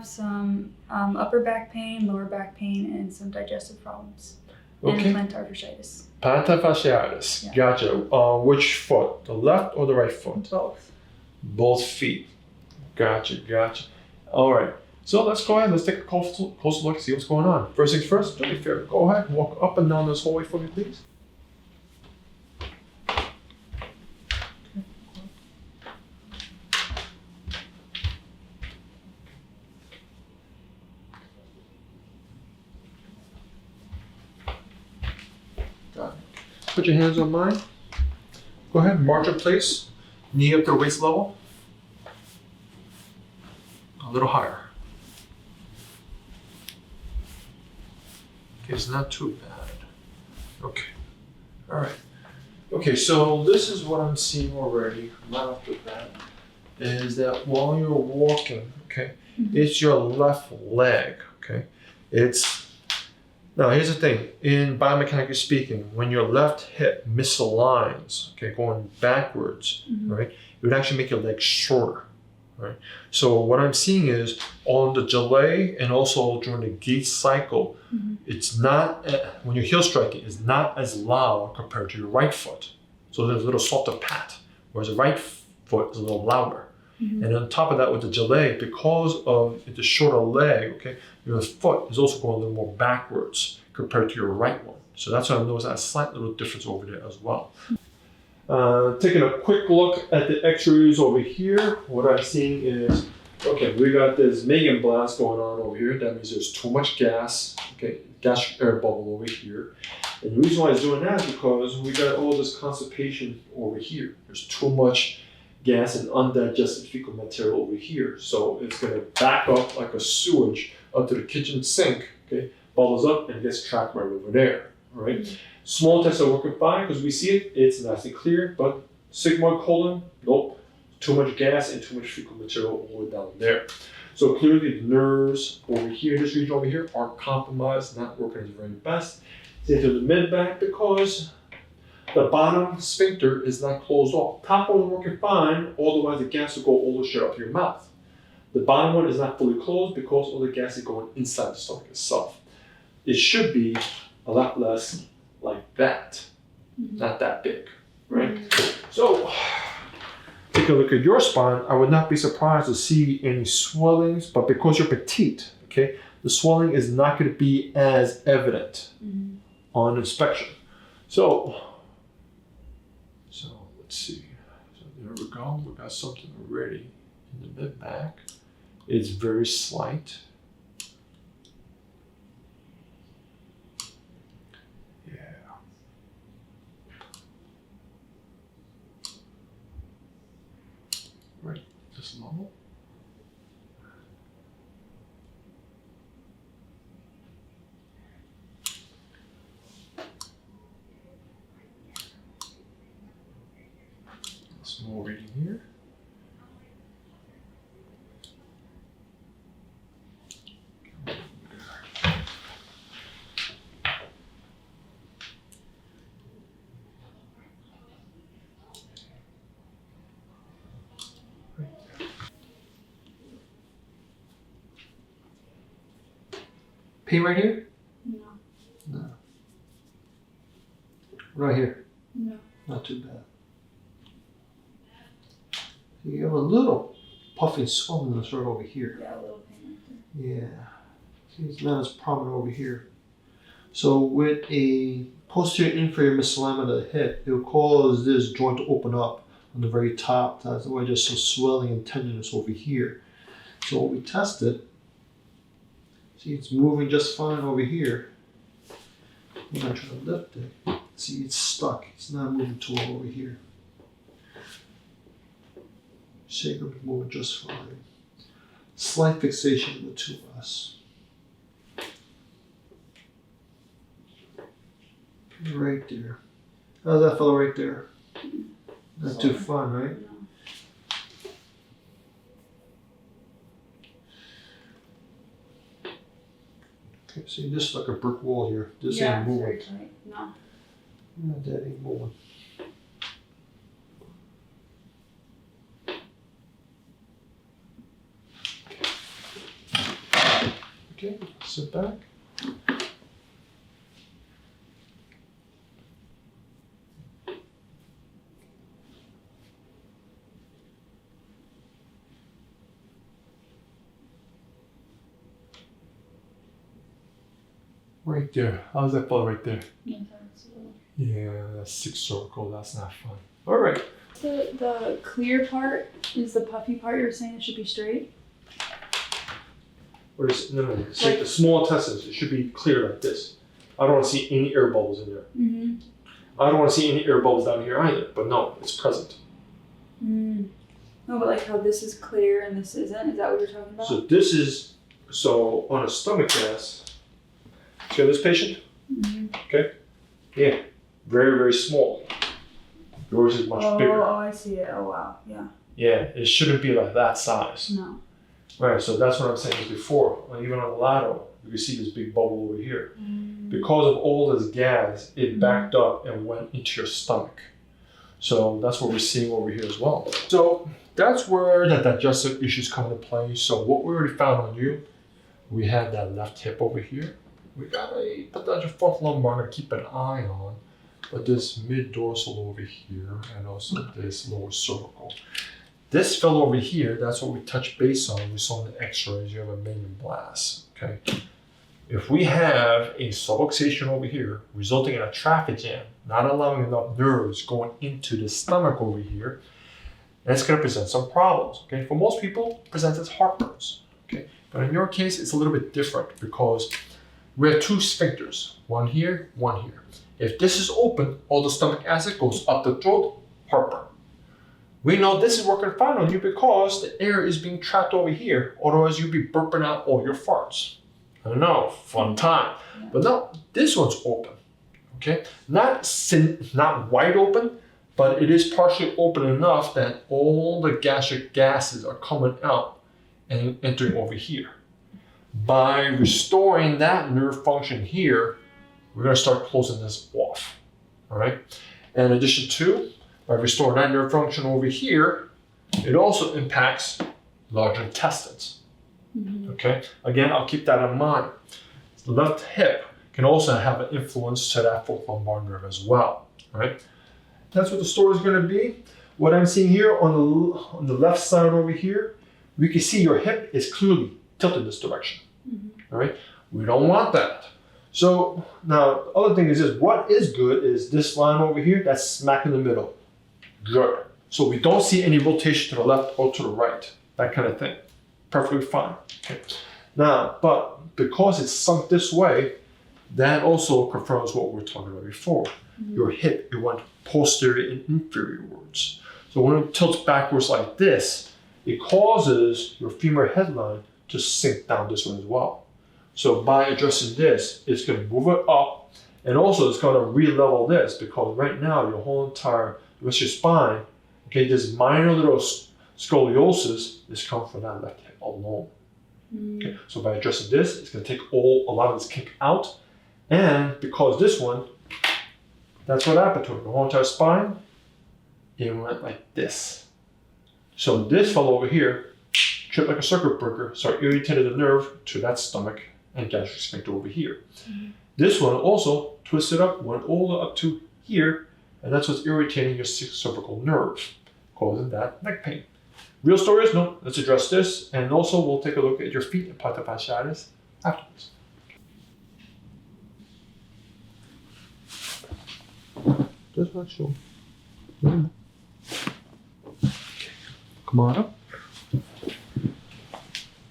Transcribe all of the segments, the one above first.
have some upper back pain, lower back pain, and some digestive problems. Okay. And plantar fasciitis. Plantar fasciitis. Yeah. Gotcha. Which foot? The left or the right foot? Both. Both feet. Gotcha. All right. So let's go ahead. Let's take a close look, see what's going on. First things first, do me a favor. Go ahead, walk up and down this hallway for me, please. Got it. Put your hands on mine. Go ahead, march in place. Knee up to waist level. A little higher. Okay, it's not too bad. Okay. All right. Okay, so this is what I'm seeing already right off the bat, is that while you're walking, okay, it's your left leg, okay? Now here's the thing, in biomechanically speaking, when your left hip misaligns, okay, going backwards, right, it would actually make your leg shorter, right? So what I'm seeing is on the delay and also during the gait cycle, it's not, when you're heel striking, it's not as loud compared to your right foot. So there's a little softer pat, whereas the right foot is a little louder. And on top of that, with the delay, because of the shorter leg, okay, your foot is also going a little more backwards compared to your right one. So that's why I noticed that slight little difference over there as well. Taking a quick look at the x-rays over here, what I'm seeing is, okay, we got this Megan blast going on over here. That means there's too much gas, okay, gastric air bubble over here. And the reason why it's doing that is because we got all this constipation over here. There's too much gas and undigested fecal material over here. So it's gonna back up like a sewage up to the kitchen sink, okay, bubbles up and gets trapped right over there, all right? Small tests are working fine because we see it, it's nice and clear, but sigmoid colon, nope. Too much gas and too much fecal material all the way down there. So clearly the nerves over here, this region over here, are compromised, not working as very best. Same to the mid-back because the bottom sphincter is not closed off. Top one is working fine, otherwise the gas will go all the way up to your mouth. The bottom one is not fully closed because all the gas is going inside the stomach itself. It should be a lot less like that, not that big, right? So, take a look at your spine. I would not be surprised to see any swellings, but because you're petite, okay, the swelling is not going to be as evident on inspection. So let's see. So there we go. We got something already in the mid back. It's very slight. Yeah. Right. Just normal. Small reading here. Pain right here? No. Right here? No. Not too bad. You have a little puffy swelling that's right over here. Yeah, a little pain right there. Yeah. See, it's not as prominent over here. So with a posterior inferior misalignment of the hip, it will cause this joint to open up on the very top. That's why there's some swelling and tenderness over here. So what we tested, see, it's moving just fine over here. I'm not trying to lift it. See, it's stuck. It's not moving too well over here. Shaker is moving just fine. Slight fixation of the two of us. Right there. How's that fellow right there? Not too fun, right? No. Okay, see, this is like a brick wall here. This Yeah, ain't it's very moving. tight. No. No, that ain't moving. Okay, sit back. Right there. How's that feel right there? Yeah, that's a little. Yeah, that's 6 cervical. That's not fun. All right. The clear part is the puffy part. You're saying it should be straight. No, it's like the small intestines. It should be clear like this. I don't want to see any air bubbles in there. Mm-hmm. I don't want to see any air bubbles down here either. But no, it's present. Mm. No, but like how this is clear and this isn't. Is that what you're talking about? So this is on a stomach gas. See this patient? Mm-hmm. Okay. Yeah. Very, very small. Yours is much bigger. Oh, I see it. Oh, wow. Yeah. Yeah, it shouldn't be like that size. No. Right, so that's what I'm saying before. Even on the lateral, you can see this big bubble over here. Because of all this gas, it backed up and went into your stomach. So that's what we're seeing over here as well. So that's where the digestive issues come into play. So what we already found on you, we had that left hip over here. We got a potential fourth lumbar to keep an eye on, but this mid-dorsal over here and also this lower cervical. This fellow over here, that's what we touched base on. We saw in the x-rays, you have a median blast, okay? If we have a subluxation over here, resulting in a traffic jam, not allowing enough nerves going into the stomach over here, that's gonna present some problems, okay? For most people, it presents as heartburns, okay? But in your case, it's a little bit different because we have 2 sphincters, one here, one here. If this is open, all the stomach acid goes up the throat, heartburn. We know this is working fine on you because the air is being trapped over here, otherwise you'd be burping out all your farts. I don't know, fun time. Yeah. But no, this one's open, okay? Not wide open, but it is partially open enough that all the gastric gases are coming out and entering over here. By restoring that nerve function here, we're gonna start closing this off, all right? In addition to, by restoring that nerve function over here, it also impacts large intestines, okay? Again, I'll keep that in mind. The left hip can also have an influence to that fourth lumbar nerve as well, right? That's what the story is gonna be. What I'm seeing here on the left side over here, we can see your hip is clearly tilted this direction, all right? We don't want that. So now, the other thing is this, what is good is this line over here, that's smack in the middle. Good. So we don't see any rotation to the left or to the right, that kind of thing. Perfectly fine. Okay. Now, but because it's sunk this way, that also confirms what we were talking about before. Your hip, it went posterior and inferiorwards. So when it tilts backwards like this, it causes your femur headline to sink down this way as well. So by addressing this, it's going to move it up, and also it's going to re-level this because right now your whole entire rest of your spine, okay, this minor little scoliosis is coming from that left hip alone. Okay, so by addressing this, it's going to take a lot of this kink out, and because this one, that's what happened to it. The whole entire spine, it went like this. So this fellow over here, tripped like a circuit breaker, start irritating the nerve to that stomach and gastric sphincter over here. This one also twisted up, went all the way up to here, and that's what's irritating your cervical nerve, causing that neck pain. Real story is, no, let's address this, and also we'll take a look at your feet and plantar fasciitis afterwards. Just not sure. Come on up.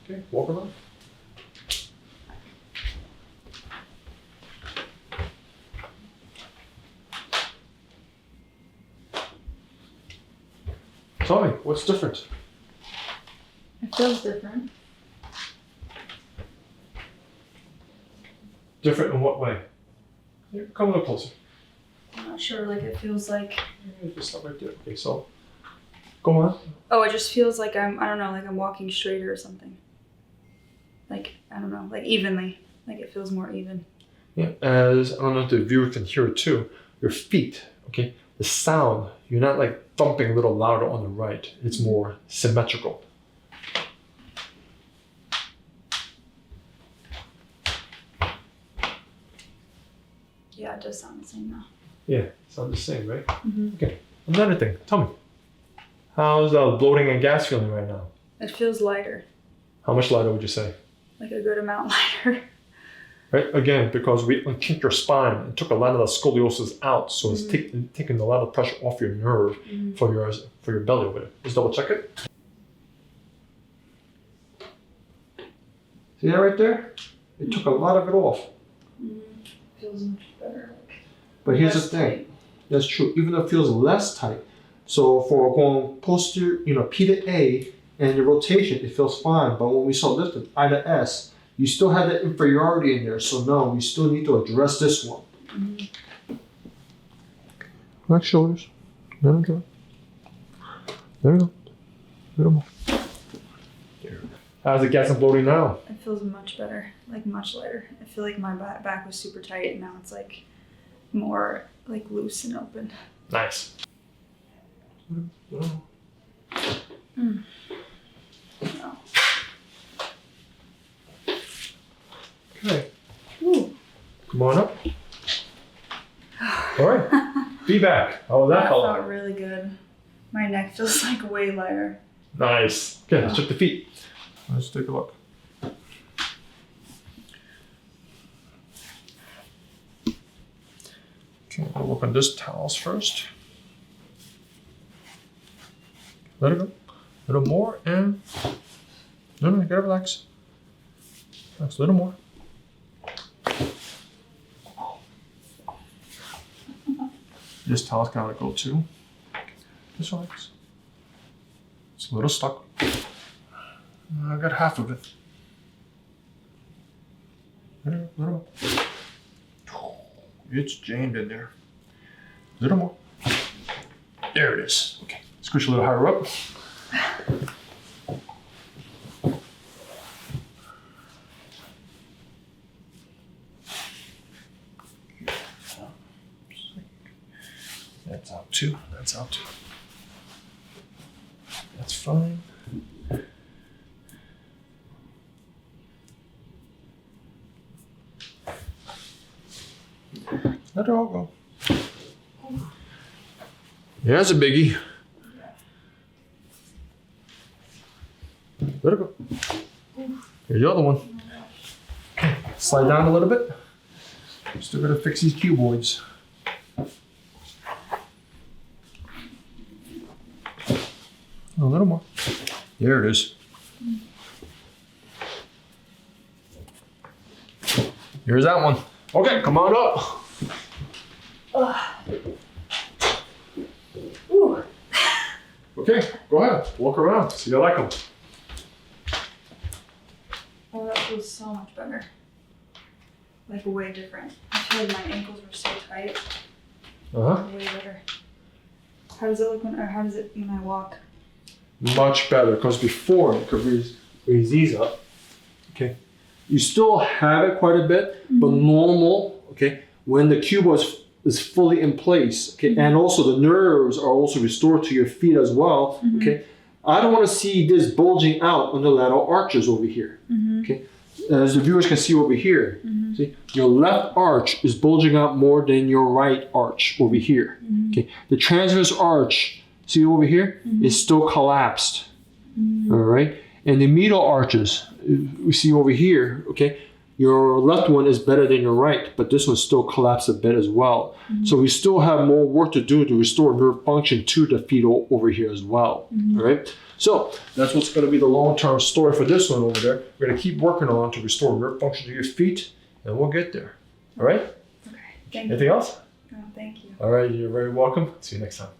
Okay, walk around. Tell me, what's different? It feels different. Different in what way? Here, come a little closer. I'm not sure. Like it feels like. Just stop right there. Okay, so go on. Oh, it just feels like I don't know, like I'm walking straighter or something. Like, I don't know, like evenly. Like it feels more even. Yeah, as I don't know if the viewer can hear it too, your feet, okay, the sound, you're not like thumping a little louder on the right. It's more symmetrical. Yeah, it does sound the same now. Yeah, sound the same, right? Mm-hmm. Okay. Another thing, tell me, how's bloating and gas feeling right now? It feels lighter, How much lighter would you say? like a good amount lighter. Right? Again, because we unkinked your spine and took a lot of the scoliosis out, so it's taking a lot of pressure off your nerve for your belly over there. Just double check it. See that right there? It took a lot of it off. Feels much better. But here's the thing. That's true. Even though it feels less tight. So for going posterior, P to A and the rotation, it feels fine. But when we saw lifted, I to S, you still have that inferiority in there. So no, we still need to address this one. Back shoulders. There we go. There we go. Little more. How's the gas and bloating now? It feels much better, like much lighter. I feel like my back was super tight and now it's like more like loose and open. Nice. No. Okay. Ooh. Come on up. All right. Feedback. How was that? That felt really good. My neck feels like way lighter. Nice. Okay, let's check the feet. Let's take a look. Okay, I'll work on this towels first. Let it go. A little more and no, you gotta relax. Relax a little more. This towel's gotta go too. Just relax. It's a little stuck. I got half of it. A little. It's jammed in there. A little more. There it is. Okay. Squish a little higher up. That's out too. That's out too. That's fine. Let it all go. Yeah, that's a biggie. Let it go. Here's the other one. Okay, slide down a little bit. Still gotta fix these cuboids. A little more. There it is. Here's that one. Okay, come on up. Ooh. Okay, go ahead. Walk around. See if you like them. Oh, that feels so much better. Like way different. I feel like my ankles were so tight. Way better. How does it look when I walk? Much better, because before you could raise these up. Okay. You still have it quite a bit, but normal, okay, when the cuboid is fully in place, okay, and also the nerves are also restored to your feet as well, okay. I don't want to see this bulging out on the lateral arches over here, okay. As the viewers can see over here, see, your left arch is bulging out more than your right arch over here, okay. The transverse arch, see over here, is still collapsed, all right. And the medial arches, we see over here, okay, your left one is better than your right, but this one still collapsed a bit as well. So we still have more work to do to restore nerve function to the feet over here as well, all right? So that's what's gonna be the long-term story for this one over there. We're gonna keep working on to restore nerve function to your feet, and we'll get there, all right? Okay, thank you. Anything else? No, thank you. All right, you're very welcome. See you next time.